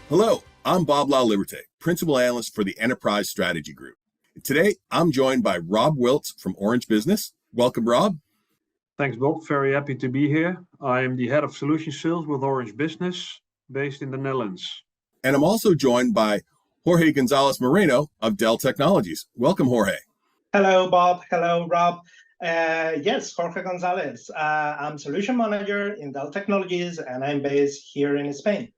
Hello, I'm Bob LaLiberte, Principal Analyst for the Enterprise Strategy Group. Today, I'm joined by Rob Wiltz from Orange Business. Welcome, Rob. Thanks, Bob. Very happy to be here. I am the Head of Solution Sales with Orange Business, based in the Netherlands. And I'm also joined by Jorge Gonzalez Moreno of Dell Technologies. Welcome, Jorge. Hello, Bob. Hello, Rob. Yes, Jorge Gonzalez. I'm Solution Manager in Dell Technologies, and I'm based here in Spain.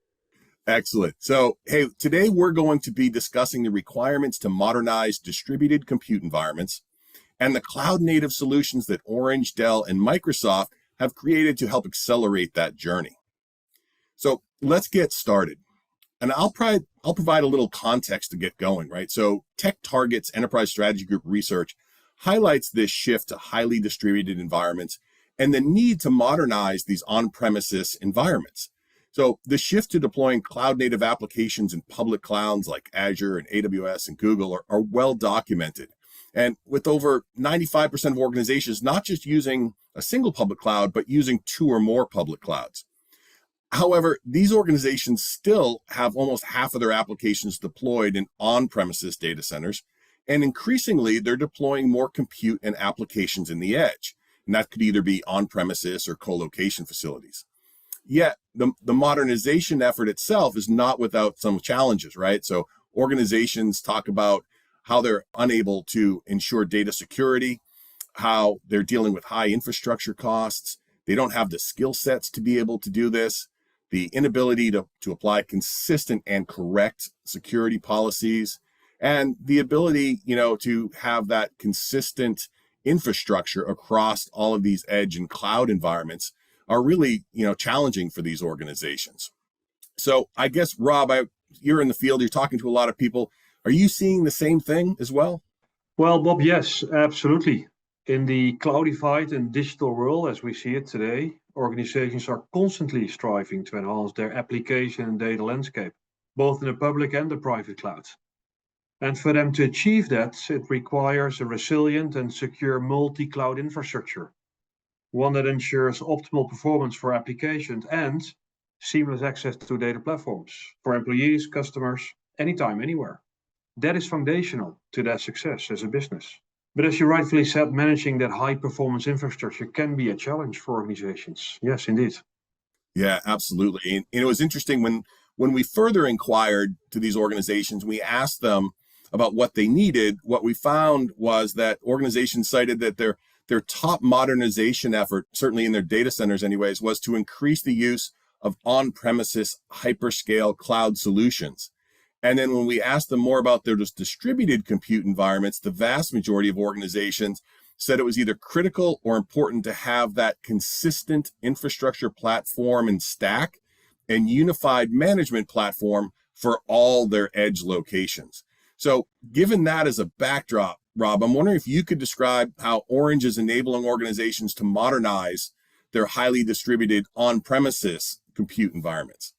Excellent. So, hey, today we're going to be discussing the requirements to modernize distributed compute environments and the cloud-native solutions that Orange, Dell, and Microsoft have created to help accelerate that journey. So let's get started. And I'll provide a little context to get going, right? So TechTarget's Enterprise Strategy Group research highlights this shift to highly distributed environments and the need to modernize these on-premises environments. So the shift to deploying cloud-native applications in public clouds like Azure and AWS and Google are well documented. And with over 95% of organizations not just using a single public cloud, but using two or more public clouds. However, these organizations still have almost half of their applications deployed in on-premises data centers, and increasingly they're deploying more compute and applications in the edge. And that could either be on-premises or co-location facilities. Yet the modernization effort itself is not without some challenges, right? So organizations talk about how they're unable to ensure data security, how they're dealing with high infrastructure costs. They don't have the skill sets to be able to do this, the inability to apply consistent and correct security policies, and the ability, to have that consistent infrastructure across all of these edge and cloud environments are really, challenging for these organizations. So I guess, Rob, you're in the field, you're talking to a lot of people. Are you seeing the same thing as well? Well, Bob, yes, absolutely. In the cloudified and digital world, as we see it today, organizations are constantly striving to enhance their application and data landscape, both in the public and the private cloud. And for them to achieve that, it requires a resilient and secure multi-cloud infrastructure, one that ensures optimal performance for applications and seamless access to data platforms for employees, customers, anytime, anywhere. That is foundational to their success as a business. But as you rightfully said, managing that high-performance infrastructure can be a challenge for organizations. Yes, indeed. Yeah, absolutely. And it was interesting when we further inquired to these organizations, we asked them about what they needed. What we found was that organizations cited that their top modernization effort, certainly in their data centers anyways, was to increase the use of on-premises hyperscale cloud solutions. And then when we asked them more about their distributed compute environments, the vast majority of organizations said it was either critical or important to have that consistent infrastructure platform and stack and unified management platform for all their edge locations. So given that as a backdrop, Rob, I'm wondering if you could describe how Orange is enabling organizations to modernize their highly distributed on-premises compute environments.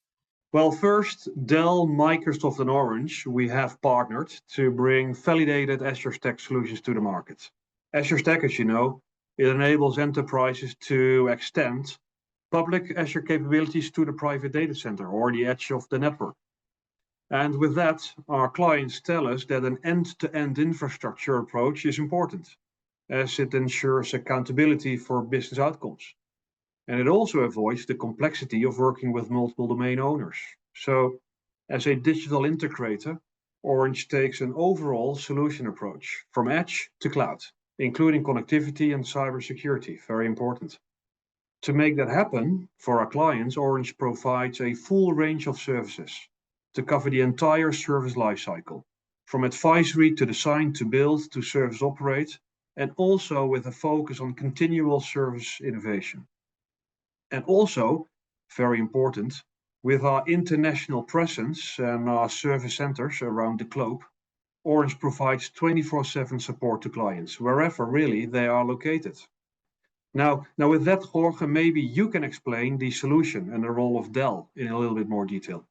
Well, first, Dell, Microsoft, and Orange, we have partnered to bring validated Azure Stack solutions to the market. Azure Stack, as you know, it enables enterprises to extend public Azure capabilities to the private data center or the edge of the network. And with that, our clients tell us that an end-to-end infrastructure approach is important, as it ensures accountability for business outcomes. And it also avoids the complexity of working with multiple domain owners. So, as a digital integrator, Orange takes an overall solution approach from edge to cloud, including connectivity and cybersecurity, very important. To make that happen for our clients, Orange provides a full range of services to cover the entire service lifecycle, from advisory to design to build to service operate, and also with a focus on continual service innovation. And also, very important, with our international presence and our service centers around the globe, Orange provides 24/7 support to clients, wherever really they are located. Now with that, Jorge, maybe you can explain the solution and the role of Dell in a little bit more detail.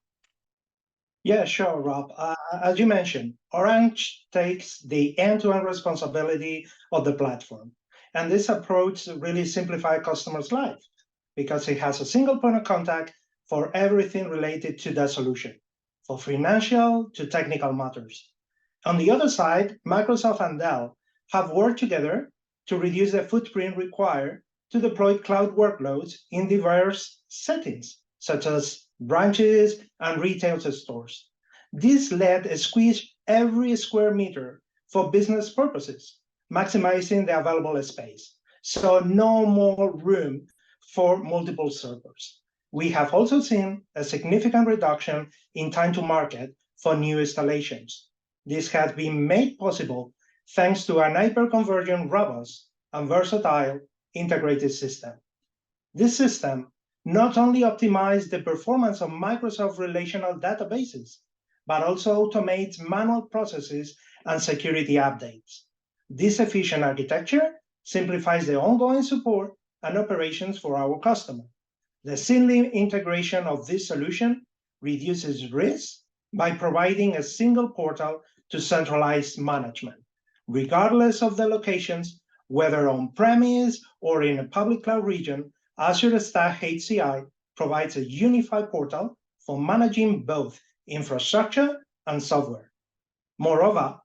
Yeah, sure, Rob. As you mentioned, Orange takes the end-to-end responsibility of the platform. And this approach really simplifies customers' life, because it has a single point of contact for everything related to that solution, for financial to technical matters. On the other side, Microsoft and Dell have worked together to reduce the footprint required to deploy cloud workloads in diverse settings, such as branches and retail stores. This led a squeeze every square meter for business purposes, maximizing the available space. So no more room for multiple servers. We have also seen a significant reduction in time to market for new installations. This has been made possible thanks to an hyper-convergent, robust, and versatile integrated system. This system not only optimizes the performance of Microsoft relational databases, but also automates manual processes and security updates. This efficient architecture simplifies the ongoing support and operations for our customer. The seamless integration of this solution reduces risk by providing a single portal to centralized management, regardless of the locations, whether on-premise or in a public cloud region. Azure Stack HCI provides a unified portal for managing both infrastructure and software. Moreover,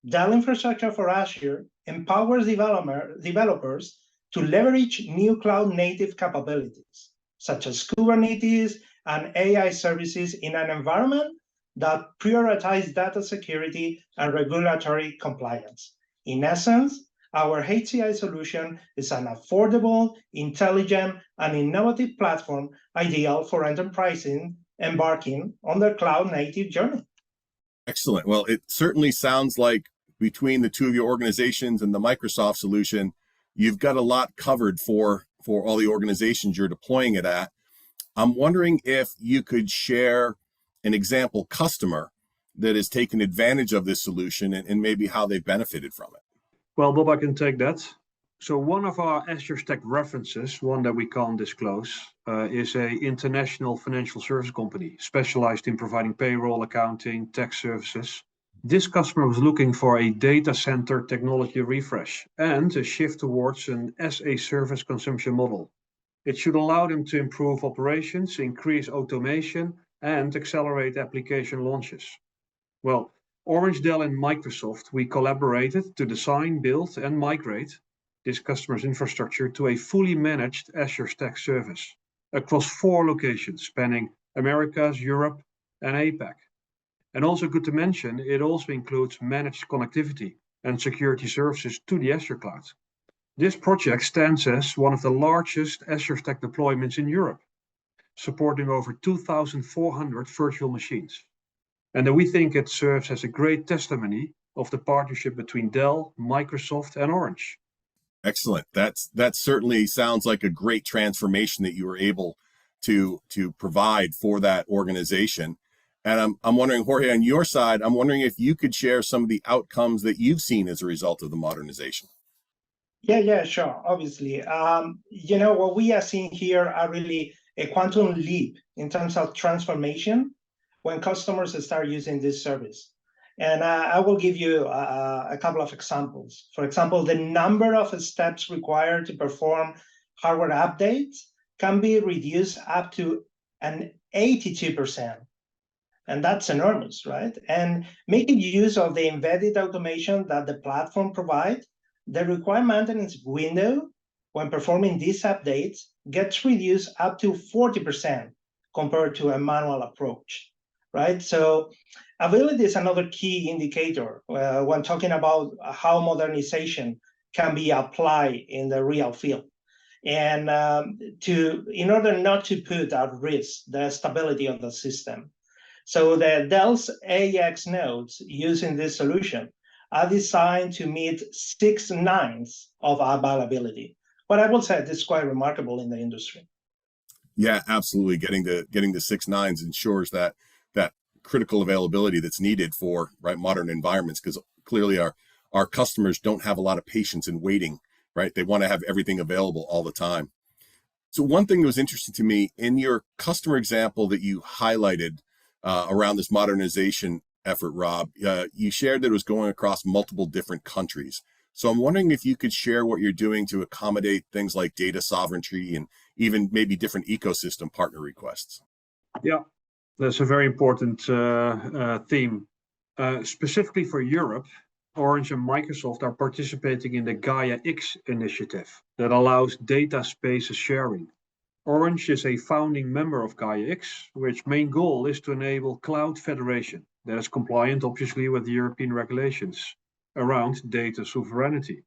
Dell Infrastructure for Azure empowers developers to leverage new cloud-native capabilities, such as Kubernetes and AI services in an environment that prioritizes data security and regulatory compliance. In essence, our HCI solution is an affordable, intelligent, and innovative platform ideal for enterprises embarking on their cloud-native journey. Excellent. Well, it certainly sounds like between the two of your organizations and the Microsoft solution, you've got a lot covered for all the organizations you're deploying it at. I'm wondering if you could share an example customer that has taken advantage of this solution and maybe how they benefited from it. Well, Bob, I can take that. So one of our Azure Stack references, one that we can't disclose, is a international financial service company specialized in providing payroll, accounting, tax services. This customer was looking for a data center technology refresh and a shift towards an as-a-service consumption model. It should allow them to improve operations, increase automation, and accelerate application launches. Well, Orange, Dell, and Microsoft, we collaborated to design, build, and migrate this customer's infrastructure to a fully managed Azure Stack service across 4 locations spanning Americas, Europe, and APAC. And also good to mention, it also includes managed connectivity and security services to the Azure cloud. This project stands as one of the largest Azure Stack deployments in Europe, supporting over 2,400 virtual machines. And we think it serves as a great testimony of the partnership between Dell, Microsoft, and Orange. Excellent. That certainly sounds like a great transformation that you were able to provide for that organization. And I'm wondering, Jorge, on your side, I'm wondering if you could share some of the outcomes that you've seen as a result of the modernization. Yeah, sure. Obviously, what we are seeing here are really a quantum leap in terms of transformation when customers start using this service. And I will give you a couple of examples. For example, the number of steps required to perform hardware updates can be reduced up to an 82%. And that's enormous, right? And making use of the embedded automation that the platform provides, the required maintenance window when performing these updates gets reduced up to 40% compared to a manual approach, right? So availability is another key indicator when talking about how modernization can be applied in the real field. And in order not to put at risk the stability of the system. So the Dell's AX nodes using this solution are designed to meet 6 nines of availability. But I will say this is quite remarkable in the industry. Yeah, absolutely. Getting the 6 nines ensures that critical availability that's needed for modern environments, because clearly our customers don't have a lot of patience in waiting, right? They want to have everything available all the time. So one thing that was interesting to me in your customer example that you highlighted around this modernization effort, Rob, you shared that it was going across multiple different countries. So I'm wondering if you could share what you're doing to accommodate things like data sovereignty and even maybe different ecosystem partner requests. Yeah. That's a very important theme. Specifically for Europe, Orange and Microsoft are participating in the Gaia X initiative that allows data spaces sharing. Orange is a founding member of Gaia X, which main goal is to enable cloud federation that is compliant, obviously, with the European regulations around data sovereignty.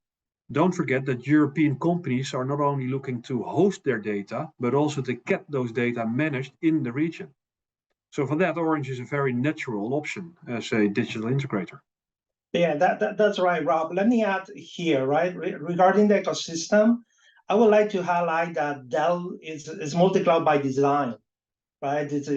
Don't forget that European companies are not only looking to host their data, but also to get those data managed in the region. So for that, Orange is a very natural option as a digital integrator. Yeah, that's right, Rob. Let me add here, right? Regarding the ecosystem, I would like to highlight that Dell is multi-cloud by design, right? It's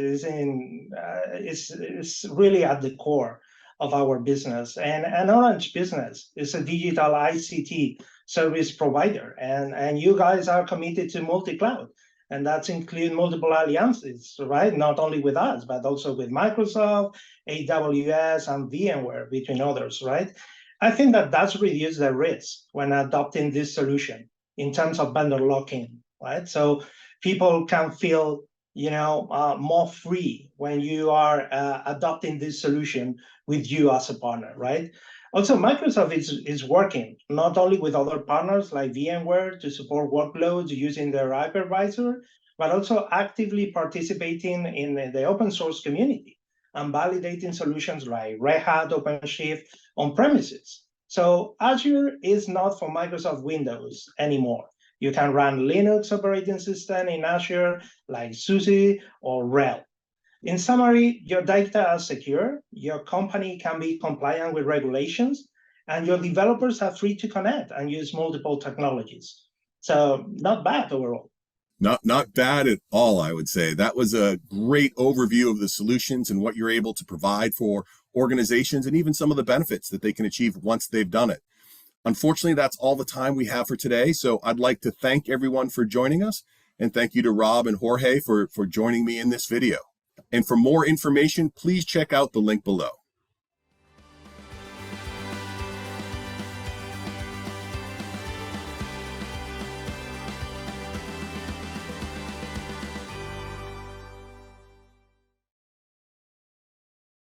really at the core of our business, and Orange Business is a digital ICT service provider, and you guys are committed to multi-cloud, and that's include multiple alliances, right? Not only with us, but also with Microsoft, AWS, and VMware, between others, right? I think that that's reduced the risk when adopting this solution in terms of vendor lock-in, right? So people can feel more free when you are adopting this solution with you as a partner, right? Also, Microsoft is working not only with other partners like VMware to support workloads using their hypervisor, but also actively participating in the open source community and validating solutions like Red Hat, OpenShift on premises. So Azure is not for Microsoft Windows anymore. You can run Linux operating system in Azure like SUSE or RHEL. In summary, your data are secure, your company can be compliant with regulations, and your developers are free to connect and use multiple technologies. So not bad overall. Not bad at all, I would say. That was a great overview of the solutions and what you're able to provide for organizations and even some of the benefits that they can achieve once they've done it. Unfortunately, that's all the time we have for today. So I'd like to thank everyone for joining us. And thank you to Rob and Jorge for joining me in this video. And for more information, please check out the link below.